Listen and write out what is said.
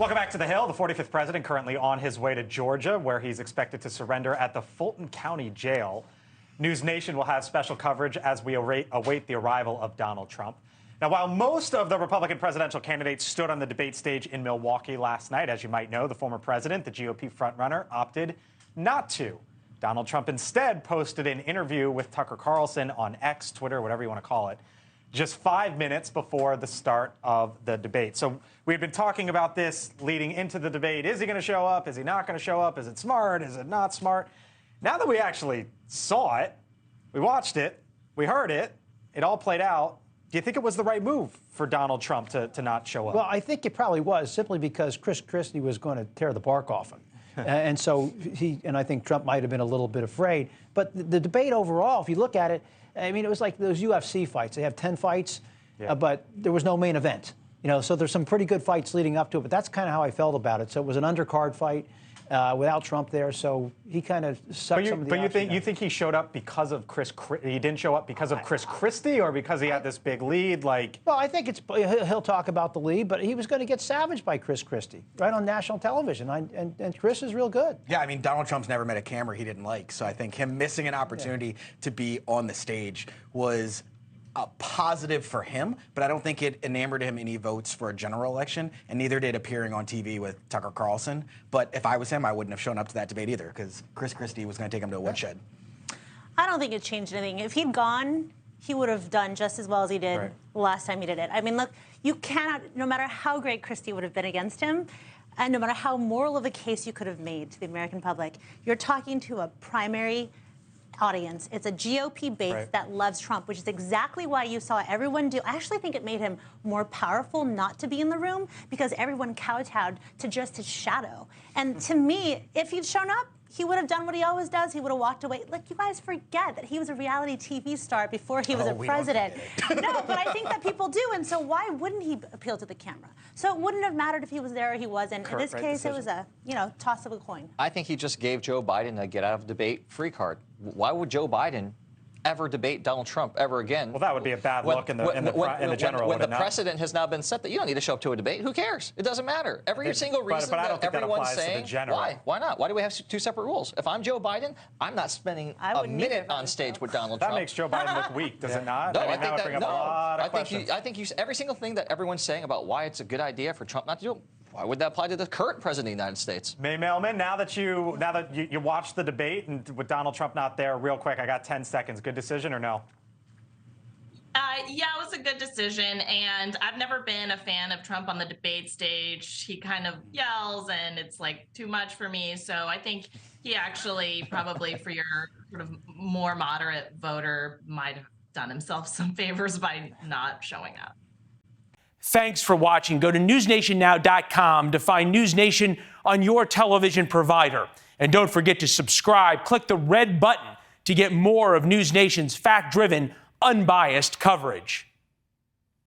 Welcome back to The Hill. The 45th president currently on his way to Georgia, where he's expected to surrender at the Fulton County Jail. NewsNation will have special coverage as we await the arrival of Donald Trump. Now, while most of the Republican presidential candidates stood on the debate stage in Milwaukee last night, as you might know, the former president, the GOP frontrunner, opted not to. Donald Trump instead posted an interview with Tucker Carlson on X, Twitter, whatever you want to call it, just 5 minutes before the start of the debate. So we've been talking about this leading into the debate. Is he going to show up? Is he not going to show up? Is it smart? Is it not smart? Now that we actually saw it, we watched it, we heard it, it all played out, do you think it was the right move for Donald Trump to not show up? Well, I think it probably was, simply because Chris Christie was going to tear the bark off him. And so I think Trump might have been a little bit afraid. But the debate overall, if you look at it, I mean, it was like those UFC fights. They have 10 fights, but there was no main event. You know, so there's some pretty good fights leading up to it. But that's kind of how I felt about it. So it was an undercard fight without Trump there. So he kind of sucked some of the. But you think he showed up because of he didn't show up because of Chris Christie, or because he had this big lead? Like, well, I think he'll talk about the lead, but he was going to get savaged by Chris Christie right on national television, and Chris is real good. Yeah, I mean, Donald Trump's never met a camera he didn't like, so I think him missing an opportunity to be on the stage was a positive for him, but I don't think it enamored him any votes for a general election, and neither did appearing on TV with Tucker Carlson. But if I was him, I wouldn't have shown up to that debate either, because Chris Christie was going to take him to a woodshed. I don't think it changed anything. If he'd gone, he would have done just as well as he did last time he did it. I mean, look, you cannot, no matter how great Christie would have been against him, and no matter how moral of a case you could have made to the American public, you're talking to a primary audience. It's a GOP base that loves Trump, which is exactly why you saw everyone do. I actually think it made him more powerful not to be in the room, because everyone kowtowed to just his shadow. And to me, if he'd shown up, he would have done what he always does. He would have walked away. Look, you guys forget that he was a reality TV star before he was a president. No, but I think that people do, and so why wouldn't he appeal to the camera? So it wouldn't have mattered if he was there or he wasn't. In this case, it was a toss of a coin. I think he just gave Joe Biden a get out of debate free card. Why would Joe Biden ever debate Donald Trump ever again? Well, that would be a bad look in the general. When the precedent has now been set that you don't need to show up to a debate, who cares? It doesn't matter. Every single reason that everyone's saying, why not? Why do we have two separate rules? If I'm Joe Biden, I'm not spending a minute on stage with Donald Trump. That makes Joe Biden look weak, does it not? No, I think every single thing that everyone's saying about why it's a good idea for Trump not to do it, why would that apply to the current president of the United States? May Melman, now that you watched the debate and with Donald Trump not there, real quick, I got 10 seconds. Good decision or no? Yeah, it was a good decision, and I've never been a fan of Trump on the debate stage. He kind of yells, and it's like too much for me. So I think he actually probably, for your sort of more moderate voter, might have done himself some favors by not showing up. Thanks for watching. Go to newsnationnow.com to find NewsNation on your television provider. And don't forget to subscribe. Click the red button to get more of NewsNation's fact-driven, unbiased coverage.